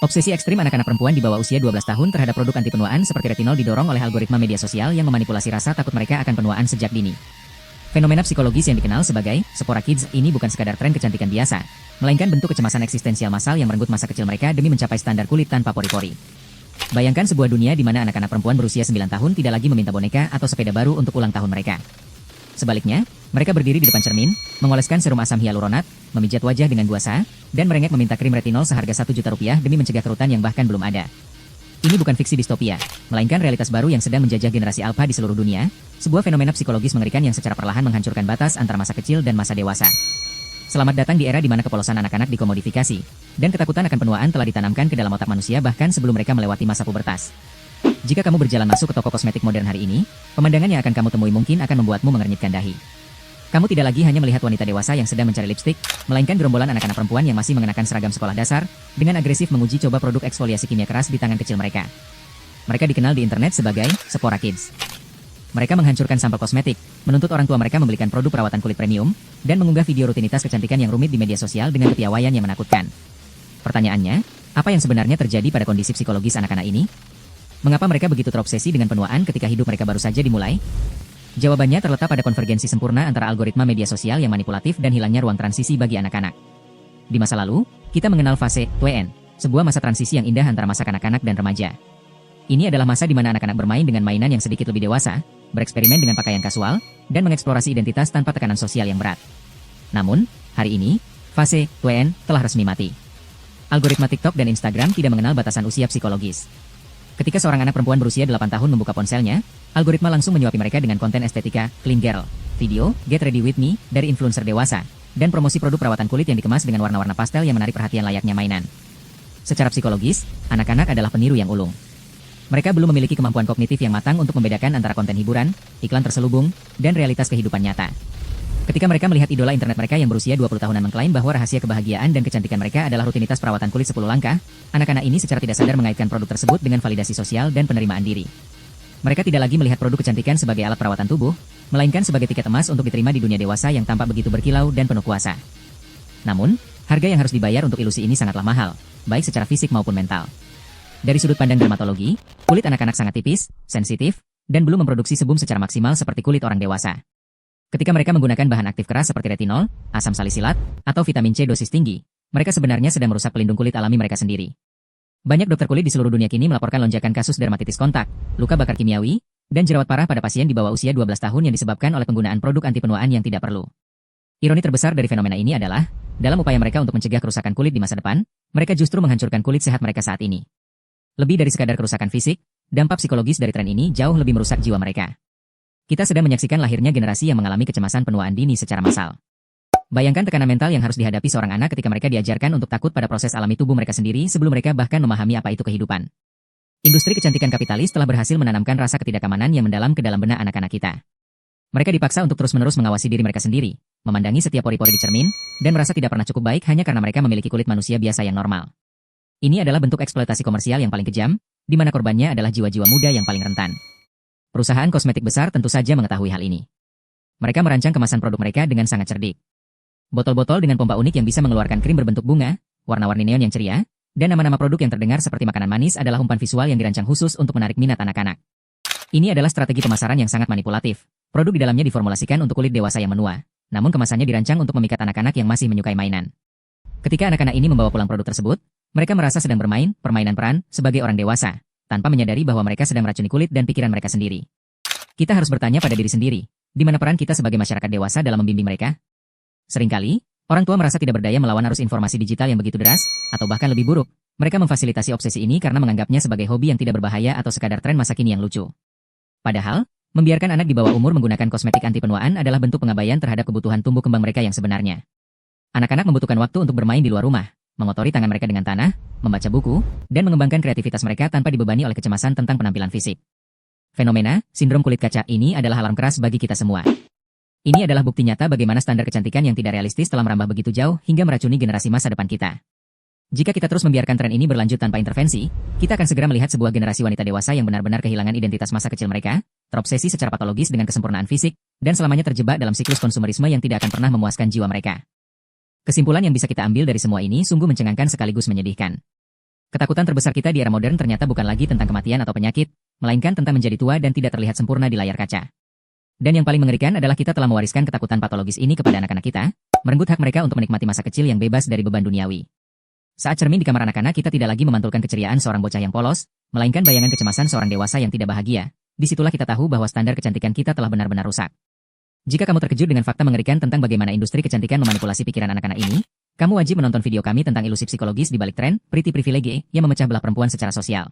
Obsesi ekstrim anak-anak perempuan di bawah usia 12 tahun terhadap produk anti penuaan seperti retinol didorong oleh algoritma media sosial yang memanipulasi rasa takut mereka akan penuaan sejak dini. Fenomena psikologis yang dikenal sebagai Sephora Kids ini bukan sekadar tren kecantikan biasa, melainkan bentuk kecemasan eksistensial massal yang merenggut masa kecil mereka demi mencapai standar kulit tanpa pori-pori. Bayangkan sebuah dunia di mana anak-anak perempuan berusia 9 tahun tidak lagi meminta boneka atau sepeda baru untuk ulang tahun mereka. Sebaliknya, mereka berdiri di depan cermin, mengoleskan serum asam hyaluronat, memijat wajah dengan guasa, dan merengek meminta krim retinol seharga 1 juta rupiah demi mencegah kerutan yang bahkan belum ada. Ini bukan fiksi distopia, melainkan realitas baru yang sedang menjajah generasi alfa di seluruh dunia, sebuah fenomena psikologis mengerikan yang secara perlahan menghancurkan batas antara masa kecil dan masa dewasa. Selamat datang di era di mana kepolosan anak-anak dikomodifikasi, dan ketakutan akan penuaan telah ditanamkan ke dalam otak manusia bahkan sebelum mereka melewati masa pubertas. Jika kamu berjalan masuk ke toko kosmetik modern hari ini, pemandangan yang akan kamu temui mungkin akan membuatmu mengernyitkan dahi. Kamu tidak lagi hanya melihat wanita dewasa yang sedang mencari lipstik, melainkan gerombolan anak-anak perempuan yang masih mengenakan seragam sekolah dasar, dengan agresif menguji coba produk eksfoliasi kimia keras di tangan kecil mereka. Mereka dikenal di internet sebagai Sephora Kids. Mereka menghancurkan sampel kosmetik, menuntut orang tua mereka membelikan produk perawatan kulit premium, dan mengunggah video rutinitas kecantikan yang rumit di media sosial dengan kepiawaian yang menakutkan. Pertanyaannya, apa yang sebenarnya terjadi pada kondisi psikologis anak-anak ini? Mengapa mereka begitu terobsesi dengan penuaan ketika hidup mereka baru saja dimulai? Jawabannya terletak pada konvergensi sempurna antara algoritma media sosial yang manipulatif dan hilangnya ruang transisi bagi anak-anak. Di masa lalu, kita mengenal fase TWN, sebuah masa transisi yang indah antara masa kanak-kanak dan remaja. Ini adalah masa di mana anak-anak bermain dengan mainan yang sedikit lebih dewasa, bereksperimen dengan pakaian kasual, dan mengeksplorasi identitas tanpa tekanan sosial yang berat. Namun, hari ini, fase TWN telah resmi mati. Algoritma TikTok dan Instagram tidak mengenal batasan usia psikologis. Ketika seorang anak perempuan berusia 8 tahun membuka ponselnya, algoritma langsung menyuapi mereka dengan konten estetika, clean girl, video, get ready with me, dari influencer dewasa, dan promosi produk perawatan kulit yang dikemas dengan warna-warna pastel yang menarik perhatian layaknya mainan. Secara psikologis, anak-anak adalah peniru yang ulung. Mereka belum memiliki kemampuan kognitif yang matang untuk membedakan antara konten hiburan, iklan terselubung, dan realitas kehidupan nyata. Ketika mereka melihat idola internet mereka yang berusia 20 tahunan mengklaim bahwa rahasia kebahagiaan dan kecantikan mereka adalah rutinitas perawatan kulit 10 langkah, anak-anak ini secara tidak sadar mengaitkan produk tersebut dengan validasi sosial dan penerimaan diri. Mereka tidak lagi melihat produk kecantikan sebagai alat perawatan tubuh, melainkan sebagai tiket emas untuk diterima di dunia dewasa yang tampak begitu berkilau dan penuh kuasa. Namun, harga yang harus dibayar untuk ilusi ini sangatlah mahal, baik secara fisik maupun mental. Dari sudut pandang dermatologi, kulit anak-anak sangat tipis, sensitif, dan belum memproduksi sebum secara maksimal seperti kulit orang dewasa. Ketika mereka menggunakan bahan aktif keras seperti retinol, asam salisilat, atau vitamin C dosis tinggi, mereka sebenarnya sedang merusak pelindung kulit alami mereka sendiri. Banyak dokter kulit di seluruh dunia kini melaporkan lonjakan kasus dermatitis kontak, luka bakar kimiawi, dan jerawat parah pada pasien di bawah usia 12 tahun yang disebabkan oleh penggunaan produk anti penuaan yang tidak perlu. Ironi terbesar dari fenomena ini adalah, dalam upaya mereka untuk mencegah kerusakan kulit di masa depan, mereka justru menghancurkan kulit sehat mereka saat ini. Lebih dari sekadar kerusakan fisik, dampak psikologis dari tren ini jauh lebih merusak jiwa mereka. Kita sedang menyaksikan lahirnya generasi yang mengalami kecemasan penuaan dini secara massal. Bayangkan tekanan mental yang harus dihadapi seorang anak ketika mereka diajarkan untuk takut pada proses alami tubuh mereka sendiri sebelum mereka bahkan memahami apa itu kehidupan. Industri kecantikan kapitalis telah berhasil menanamkan rasa ketidakamanan yang mendalam ke dalam benak anak-anak kita. Mereka dipaksa untuk terus-menerus mengawasi diri mereka sendiri, memandangi setiap pori-pori di cermin, dan merasa tidak pernah cukup baik hanya karena mereka memiliki kulit manusia biasa yang normal. Ini adalah bentuk eksploitasi komersial yang paling kejam, di mana korbannya adalah jiwa-jiwa muda yang paling rentan. Perusahaan kosmetik besar tentu saja mengetahui hal ini. Mereka merancang kemasan produk mereka dengan sangat cerdik. Botol-botol dengan pompa unik yang bisa mengeluarkan krim berbentuk bunga, warna-warni neon yang ceria, dan nama-nama produk yang terdengar seperti makanan manis adalah umpan visual yang dirancang khusus untuk menarik minat anak-anak. Ini adalah strategi pemasaran yang sangat manipulatif. Produk di dalamnya diformulasikan untuk kulit dewasa yang menua, namun kemasannya dirancang untuk memikat anak-anak yang masih menyukai mainan. Ketika anak-anak ini membawa pulang produk tersebut, mereka merasa sedang bermain permainan peran sebagai orang dewasa, tanpa menyadari bahwa mereka sedang meracuni kulit dan pikiran mereka sendiri. Kita harus bertanya pada diri sendiri, di mana peran kita sebagai masyarakat dewasa dalam membimbing mereka? Seringkali, orang tua merasa tidak berdaya melawan arus informasi digital yang begitu deras, atau bahkan lebih buruk, mereka memfasilitasi obsesi ini karena menganggapnya sebagai hobi yang tidak berbahaya atau sekadar tren masa kini yang lucu. Padahal, membiarkan anak di bawah umur menggunakan kosmetik anti penuaan adalah bentuk pengabaian terhadap kebutuhan tumbuh kembang mereka yang sebenarnya. Anak-anak membutuhkan waktu untuk bermain di luar rumah, mengotori tangan mereka dengan tanah, membaca buku, dan mengembangkan kreativitas mereka tanpa dibebani oleh kecemasan tentang penampilan fisik. Fenomena sindrom kulit kaca ini adalah alarm keras bagi kita semua. Ini adalah bukti nyata bagaimana standar kecantikan yang tidak realistis telah merambah begitu jauh hingga meracuni generasi masa depan kita. Jika kita terus membiarkan tren ini berlanjut tanpa intervensi, kita akan segera melihat sebuah generasi wanita dewasa yang benar-benar kehilangan identitas masa kecil mereka, terobsesi secara patologis dengan kesempurnaan fisik, dan selamanya terjebak dalam siklus konsumerisme yang tidak akan pernah memuaskan jiwa mereka. Kesimpulan yang bisa kita ambil dari semua ini sungguh mencengangkan sekaligus menyedihkan. Ketakutan terbesar kita di era modern ternyata bukan lagi tentang kematian atau penyakit, melainkan tentang menjadi tua dan tidak terlihat sempurna di layar kaca. Dan yang paling mengerikan adalah kita telah mewariskan ketakutan patologis ini kepada anak-anak kita, merenggut hak mereka untuk menikmati masa kecil yang bebas dari beban duniawi. Saat cermin di kamar anak-anak, kita tidak lagi memantulkan keceriaan seorang bocah yang polos, melainkan bayangan kecemasan seorang dewasa yang tidak bahagia. Disitulah kita tahu bahwa standar kecantikan kita telah benar-benar rusak. Jika kamu terkejut dengan fakta mengerikan tentang bagaimana industri kecantikan memanipulasi pikiran anak-anak ini, kamu wajib menonton video kami tentang ilusi psikologis di balik tren Pretty Privilege yang memecah belah perempuan secara sosial.